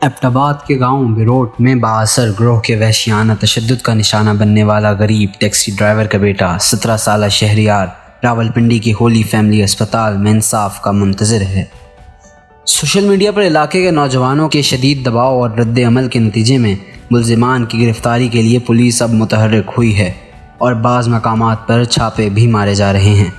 एबटाबाद के गांव बिरोट में बाअसर ग्रोह के वहशियाना तशद्दुद का निशाना बनने वाला गरीब टैक्सी ड्राइवर का बेटा 17 साल शहरियार रावलपिंडी की होली फैमिली अस्पताल में इंसाफ का मुंतज़िर है। सोशल मीडिया पर इलाके के नौजवानों के शदीद दबाव और रद्द अमल के नतीजे में मुल्ज़िमान की गिरफ्तारी के लिए पुलिस अब मुतहर्रिक हुई है और बाज़ मकामात पर छापे भी मारे जा रहे हैं।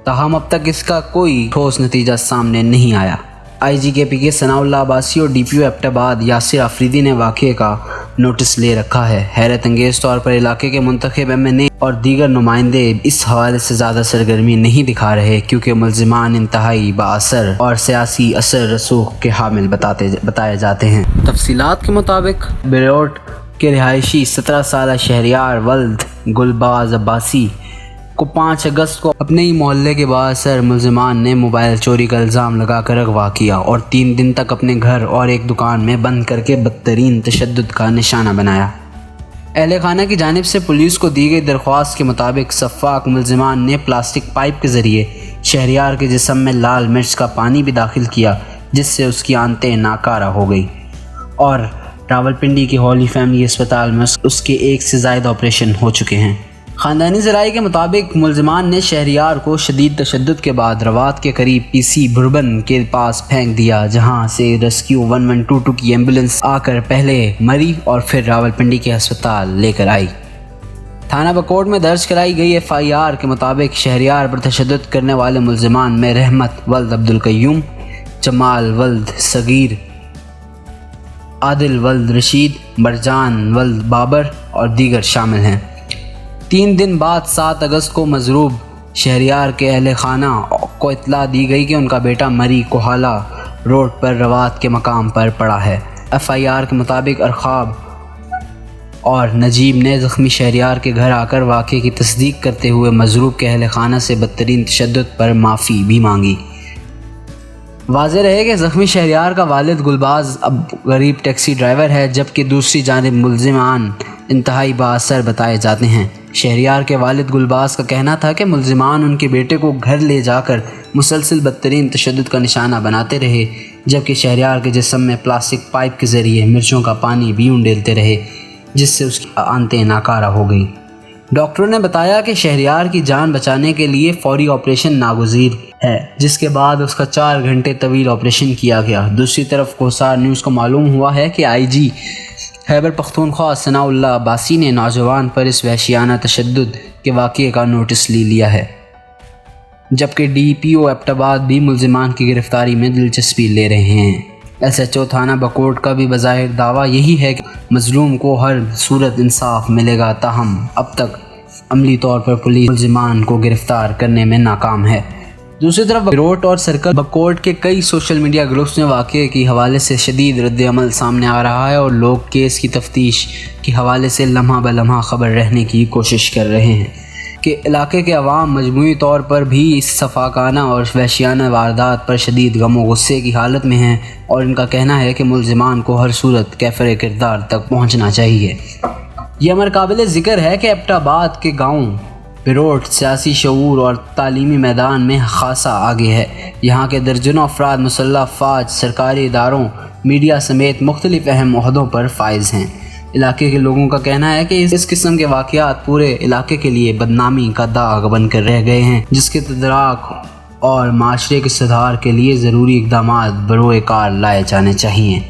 ताहम अब तक इसका कोई ठोस नतीजा सामने नहीं आया। IGKP के सनाउल्लाह अब्बासी और DPO एबटाबाद यासिर आफरीदी ने वाक़े का नोटिस ले रखा है। हैरत अंगेज़ तौर पर इलाके के मुंतखब MNA और दीगर नुमाइंदे इस हवाले से ज़्यादा सरगर्मी नहीं दिखा रहे क्योंकि मुल्ज़िमान इंतहाई बाअसर और सियासी असर रसूख के हामिल बताए जाते हैं। तफसीलात के मुताबिक बिरोट के रिहायशी 17 साल शहरियार वल्द गुलबाज अब्बासी को 5 अगस्त को अपने ही मोहल्ले के बाअसर मुल्ज़िमान ने मोबाइल चोरी का इल्ज़ाम लगाकर अगवा किया और 3 दिन तक अपने घर और एक दुकान में बंद करके बदतरीन तशद्दुद का निशाना बनाया। अहले खाना की जानिब से पुलिस को दी गई दरख्वास्त के मुताबिक सफ़ाक मुल्ज़िमान ने प्लास्टिक पाइप के ज़रिए शहरियार के जिस्म में लाल मिर्च का पानी भी दाखिल किया जिससे उसकी आंतें नाकारा हो गई और रावलपिंडी की होली फैमिली अस्पताल में उसके 1 से ज़ायद ऑपरेशन हो चुके हैं। ख़ानदानी ज़राए के मुताबिक मुल्ज़िमान ने शहरियार को शदीद तशद्दुद के बाद रवात के करीब PC बुरबन के पास फेंक दिया जहां से रेस्क्यू 1122 की एम्बुलेंस आकर पहले मरी और फिर रावलपिंडी के अस्पताल लेकर आई। थाना बकोट में दर्ज कराई गई FIR के मुताबिक शहरियार पर तशद्दुद करने वाले मुल्ज़िमान में रहमत वल्द अब्दुल कय्यूम, जमाल वल्द सगीर, आदिल वल्द रशीद, मरजान वल्द बाबर और दीगर शामिल हैं। 3 दिन बाद 7 अगस्त को मजरूब शहरियार के अहले खाना को इत्तला दी गई कि उनका बेटा मरी कोहाला रोड पर रवात के मकाम पर पड़ा है। FIR के मुताबिक अरखाब और नजीब ने ज़ख्मी शहरियार के घर आकर वाक़े की तस्दीक करते हुए मजरूब के अहले खाना से बदतरीन तशद्दुद पर माफ़ी भी मांगी। वाज़ेह रहे कि ज़ख्मी शहरियार का वालिद गुलबाज अब गरीब टैक्सी ड्राइवर है जबकि दूसरी जानिब मुल्ज़िमान इंतहाई बाअसर बताए जाते हैं। शहरियार के वालिद गुलबाज का कहना था कि मुल्ज़िमान उनके बेटे को घर ले जाकर मुसलसल बदतरीन तशद्दुद का निशाना बनाते रहे जबकि शहरियार के जिस्म में प्लास्टिक पाइप के ज़रिए मिर्चों का पानी भी उंडेलते रहे जिससे उसकी आंतें नाकारा हो गई। डॉक्टरों ने बताया कि शहरियार की जान बचाने के लिए फौरी ऑपरेशन नागुज़ीर है जिसके बाद उसका 4 घंटे तवील ऑपरेशन किया गया। दूसरी तरफ कोसार न्यूज़ को मालूम हुआ है कि IG खैबर पख्तूनख्वा सनाउल्लाह अब्बासी ने नौजवान पर इस वहशियाना तशद्दुद के वाक़े का नोटिस ले लिया है जबकि DPO एबटाबाद भी मुल्ज़िमान की गिरफ्तारी में दिलचस्पी ले रहे हैं। SHO थाना बकोट का भी बज़ाहिर दावा यही है कि मज़लूम को हर सूरत इंसाफ मिलेगा ताहम अब तक अमली तौर पर पुलिस मुल्ज़िमान को गिरफ्तार करने में नाकाम है। दूसरी तरफ बिरोट और सर्कल बकोट के कई सोशल मीडिया ग्रुप्स में वाक़े के हवाले से शदीद रद्द अमल सामने आ रहा है और लोग केस की तफ्तीश के हवाले से लम्हा ब लम्हा ख़बर रहने की कोशिश कर रहे हैं कि इलाके के अवाम मजमूई तौर पर भी इस सफाकाना और वहशियाना वारदात पर शदीद गम व गुस्से की हालत में हैं और इनका कहना है कि मुल्ज़िमान को हर सूरत कैफ़र किरदार तक पहुँचना चाहिए। यह अमर काबिल ज़िक्र है कि एबटाबाद के गाँव बिरोट सियासी शऊर और तालीमी मैदान में खासा आगे है। यहाँ के दर्जनों अफराद मुसल्लह फ़ौज, सरकारी इदारों, मीडिया समेत मुख्तलिफ अहम ओहदों पर फाइज हैं। इलाके के लोगों का कहना है कि इस किस्म के वाक़यात पूरे इलाके के लिए बदनामी का दाग बनकर रह गए हैं जिसके तदराक और माशरे के सुधार के लिए ज़रूरी इक़दामात बरोए कार लाए जाने चाहिए।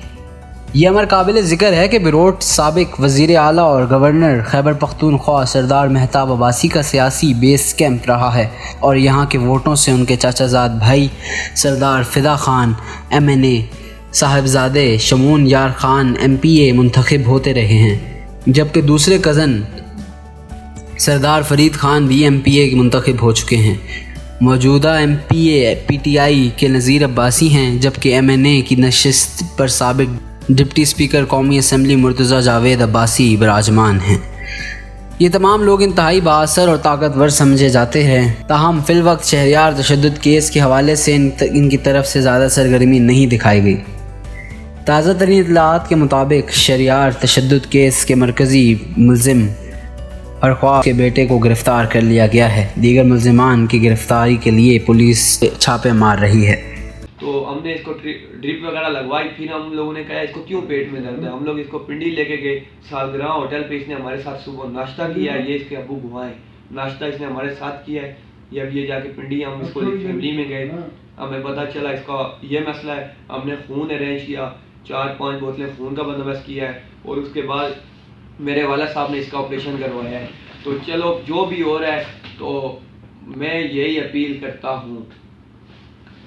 यह अमर काबिल ज़िक्र है कि बिरोट साबिक वज़ीर आला और गवर्नर खैबर पख्तूनख्वा सरदार मेहताब अब्बासी का सियासी बेस कैंप रहा है और यहाँ के वोटों से उनके चाचाजाद भाई सरदार फ़िदा खान MNA, साहिबजादे शमून यार खान MPA मुंतखब होते रहे हैं जबकि दूसरे कज़न सरदार फरीद खान भी MPA मुंतखब हो चुके हैं। मौजूदा MPA PTI के नज़ीर अब्बासी हैं जबकि MNA की नशिस्त पर साबिक डिप्टी स्पीकर कौमी असम्बली मुर्तज़ा जावेद अब्बासी विराजमान हैं। ये तमाम लोग इंतहाई बाअसर और ताकतवर समझे जाते हैं ताहम फ़िल वक्त शहरियार तशद्दुद केस के हवाले से इनकी तरफ से ज़्यादा सरगर्मी नहीं दिखाई गई। ताज़ा तरीन इत्तलाआत के मुताबिक शहरियार तशद्दुद केस के मरकज़ी मुल्ज़िम अरख्वाब के बेटे को गिरफ़्तार कर लिया गया है। दीगर मुल्ज़िमान की गिरफ़्तारी के लिए पुलिस छापे मार रही है। تو ہم نے اس کو ڈرپ وغیرہ لگوائی. پھر ہم لوگوں نے کہا اس کو کیوں پیٹ میں درد ہے. ہم لوگ اس کو پنڈی لے کے گئے سالگرہ ہوٹل پہ. اس نے ہمارے ساتھ صبح ناشتہ کیا ہے. یہ اس کے ابو گوائیں ناشتہ اس نے ہمارے ساتھ کیا ہے. اب یہ جا کے پنڈی ہم اس کو فیملی میں گئے. ہمیں پتہ چلا اس کا یہ مسئلہ ہے. ہم نے خون ارینج کیا, 4-5 بوتلیں خون کا بندوبست کیا ہے, اور اس کے بعد میرے والد صاحب نے اس کا آپریشن کروایا ہے. تو چلو جو بھی ہو رہا ہے, تو میں یہی اپیل کرتا ہوں,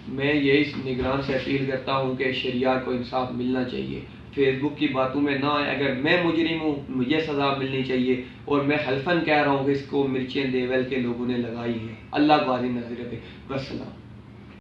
میں یہی نگران سے اپیل کرتا ہوں کہ شہریار کو انصاف ملنا چاہیے. فیس بک کی باتوں میں نہ آئے. اگر میں مجرم ہوں مجھے سزا ملنی چاہیے, اور میں حلفاً کہہ رہا ہوں کہ اس کو مرچیں دیول کے لوگوں نے لگائی ہیں. اللہ غازی نظر رکھے. والسلام.